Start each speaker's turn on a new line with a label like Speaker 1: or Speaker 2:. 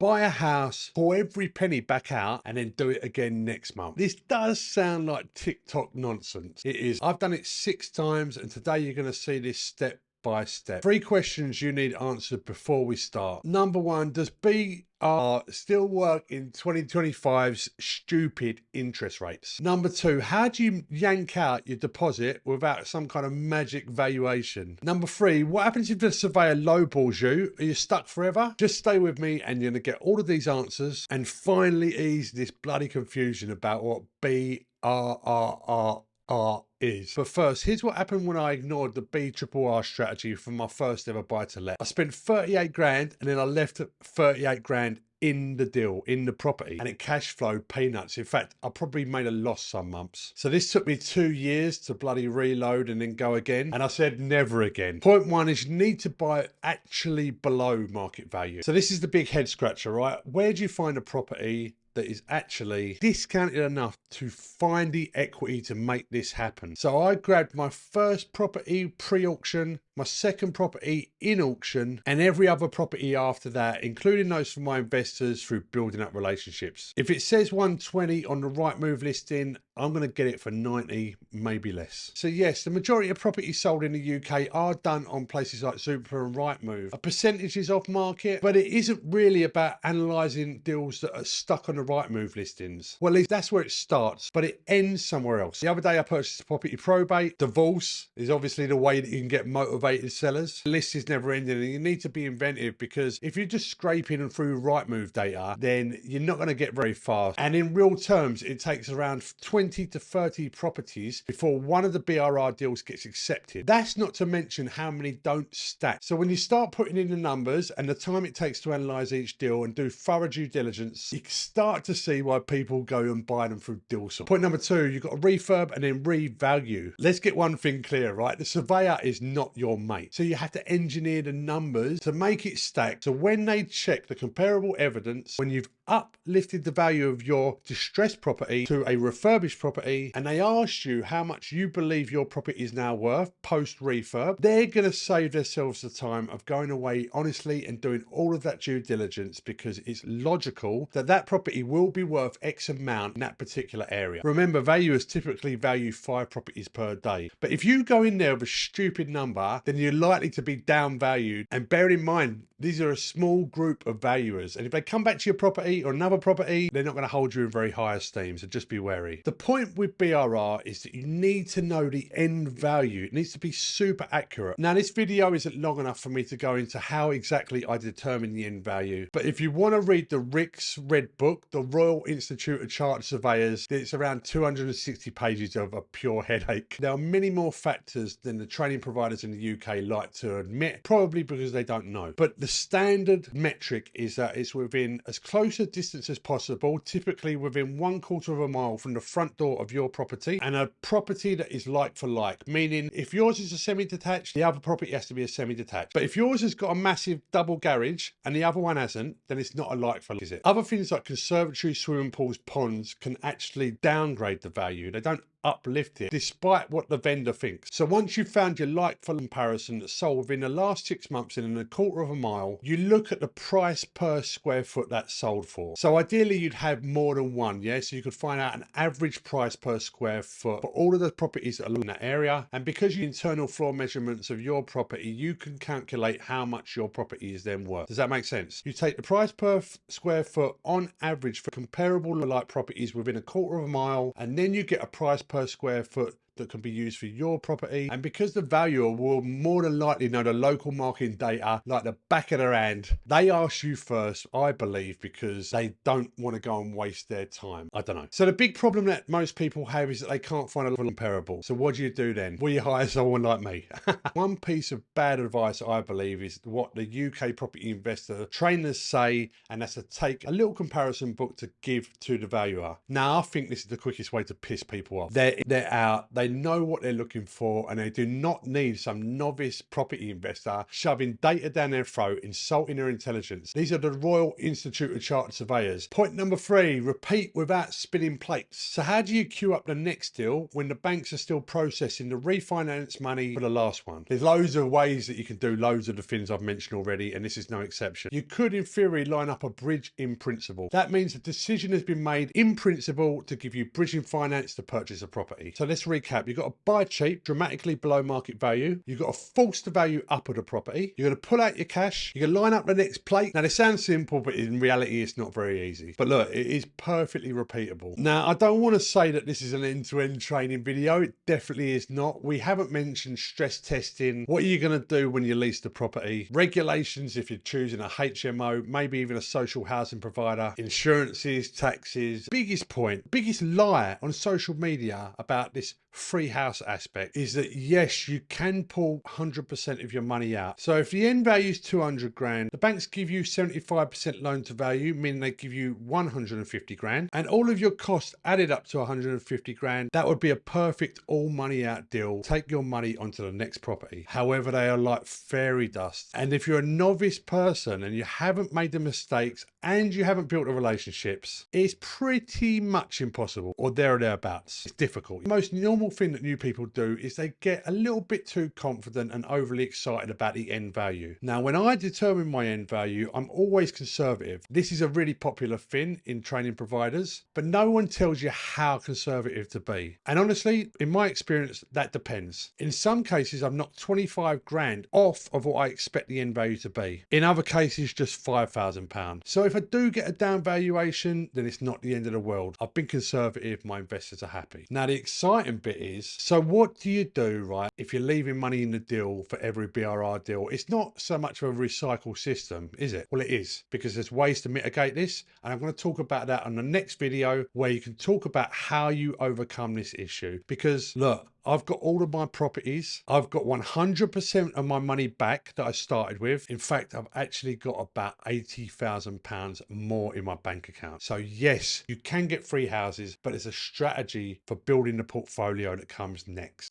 Speaker 1: buy a house, pull every penny back out, and then do it again next month. This does sound like TikTok nonsense. It is. I've done it 6 times, and today you're going to see this step by step. 3 questions you need answered before we start. Number 1, does BRRRR still work in 2025's stupid interest rates? Number 2, how do you yank out your deposit without some kind of magic valuation? Number 3, what happens if the surveyor lowballs you? Are you stuck forever? Just stay with me and you're going to get all of these answers and finally ease this bloody confusion about what BRRRR is. But first, here's what happened when I ignored the BRRRR strategy for my first ever buy to let. I spent 38 grand and then I left 38 grand in the deal, in the property, and it cash flowed peanuts. In fact, I probably made a loss some months. So this took me 2 years to bloody reload and then go again. And I said never again. Point 1 is you need to buy it actually below market value. So this is the big head scratcher, right? Where do you find a property that is actually discounted enough to find the equity to make this happen? So I grabbed my first property pre-auction, my second property in auction, and every other property after that, including those for my investors through building up relationships. If it says 120 on the Rightmove listing, I'm going to get it for 90, maybe less. So yes, the majority of properties sold in the UK are done on places like Super and Rightmove. A percentage is off market, but it isn't really about analysing deals that are stuck on the Rightmove listings. Well, at least that's where it starts, but it ends somewhere else. The other day I purchased a property probate. Divorce is obviously the way that you can get motivated sellers. The list is never ending and you need to be inventive, because if you're just scraping through Rightmove data, then you're not going to get very far. And in real terms, it takes around 20 to 30 properties before one of the BRRRR deals gets accepted. That's not to mention how many don't stack. So when you start putting in the numbers and the time it takes to analyse each deal and do thorough due diligence, you start to see why people go and buy them through Dealsort. Point number 2, you've got to refurb and then revalue. Let's get one thing clear, right? The surveyor is not your mate. So you have to engineer the numbers to make it stack. So when they check the comparable evidence, when you've uplifted the value of your distressed property to a refurbished property, and they ask you how much you believe your property is now worth post refurb, they're going to save themselves the time of going away honestly and doing all of that due diligence, because it's logical that that property will be worth X amount in that particular area. Remember, valuers typically value 5 properties per day, but if you go in there with a stupid number, then you're likely to be downvalued. And bear in mind, these are a small group of valuers, and if they come back to your property or another property, they're not going to hold you in very high esteem, so just be wary. The point with BRRRR is that you need to know the end value. It needs to be super accurate. Now, this video isn't long enough for me to go into how exactly I determine the end value, but if you want to read the RICS Red Book, the Royal Institute of Chartered Surveyors, it's around 260 pages of a pure headache. There are many more factors than the training providers in the UK like to admit, probably because they don't know. But the standard metric is that it's within as close a distance as possible, typically within 1/4 mile from the front door of your property, and a property that is like for like, meaning if yours is a semi-detached, the other property has to be a semi-detached. But if yours has got a massive double garage and the other one hasn't, then it's not a like for like, is it? Other things like conservatories, swimming pools, ponds can actually downgrade the value. They don't uplift it despite what the vendor thinks. So once you've found your like for comparison that's sold within the last 6 months in a 1/4 mile, you look at the price per square foot that's sold for. So ideally you'd have more than one, yeah? So you could find out an average price per square foot for all of the properties that are in that area. And because you internal floor measurements of your property, you can calculate how much your property is then worth. Does that make sense? You take the price per square foot on average for comparable like properties within a 1/4 mile, and then you get a price per square foot that can be used for your property. And because the valuer will more than likely know the local market data like the back of their hand, they ask you first, I believe, because they don't want to go and waste their time. I don't know. So the big problem that most people have is that they can't find a comparable. So what do you do then? Well, you hire someone like me. One piece of bad advice, I believe, is what the UK property investor trainers say, and that's to take a little comparison book to give to the valuer. Now, I think this is the quickest way to piss people off. They're out. They know what they're looking for, and they do not need some novice property investor shoving data down their throat, insulting their intelligence. These are the Royal Institute of Chartered Surveyors. Point number 3, repeat without spinning plates. So how do you queue up the next deal when the banks are still processing the refinance money for the last one? There's loads of ways that you can do loads of the things I've mentioned already, and this is no exception. You could, in theory, line up a bridge in principle. That means a decision has been made in principle to give you bridging finance to purchase a property. So let's recap. You've got to buy cheap, dramatically below market value. You've got to force the value up of the property. You're going to pull out your cash. You're going to line up the next plate. Now, this sounds simple, but in reality, it's not very easy. But look, it is perfectly repeatable. Now, I don't want to say that this is an end-to-end training video. It definitely is not. We haven't mentioned stress testing. What are you going to do when you lease the property? Regulations if you're choosing a HMO, maybe even a social housing provider, insurances, taxes. Biggest point, biggest lie on social media about this free house aspect is that yes, you can pull 100% of your money out. So if the end value is 200 grand, the banks give you 75% loan to value, meaning they give you 150 grand, and all of your costs added up to 150 grand. That would be a perfect all money out deal. Take your money onto the next property. However, they are like fairy dust. And if you're a novice person and you haven't made the mistakes and you haven't built the relationships, it's pretty much impossible, or there or thereabouts. It's difficult. The most normal thing that new people do is they get a little bit too confident and overly excited about the end value. Now, when I determine my end value, I'm always conservative. This is a really popular thing in training providers, but no one tells you how conservative to be. And honestly, in my experience, that depends. In some cases, I've knocked 25 grand off of what I expect the end value to be. In other cases, just £5,000. So if I do get a down valuation, then it's not the end of the world. I've been conservative, my investors are happy. Now, the exciting bit is, so what do you do, right, if you're leaving money in the deal for every BRRRR deal? It's not so much of a recycle system, is it? Well, it is, because there's ways to mitigate this, and I'm going to talk about that on the next video, where you can talk about how you overcome this issue. Because look, I've got all of my properties. I've got 100% of my money back that I started with. In fact, I've actually got about £80,000 more in my bank account. So yes, you can get free houses, but it's a strategy for building the portfolio that comes next.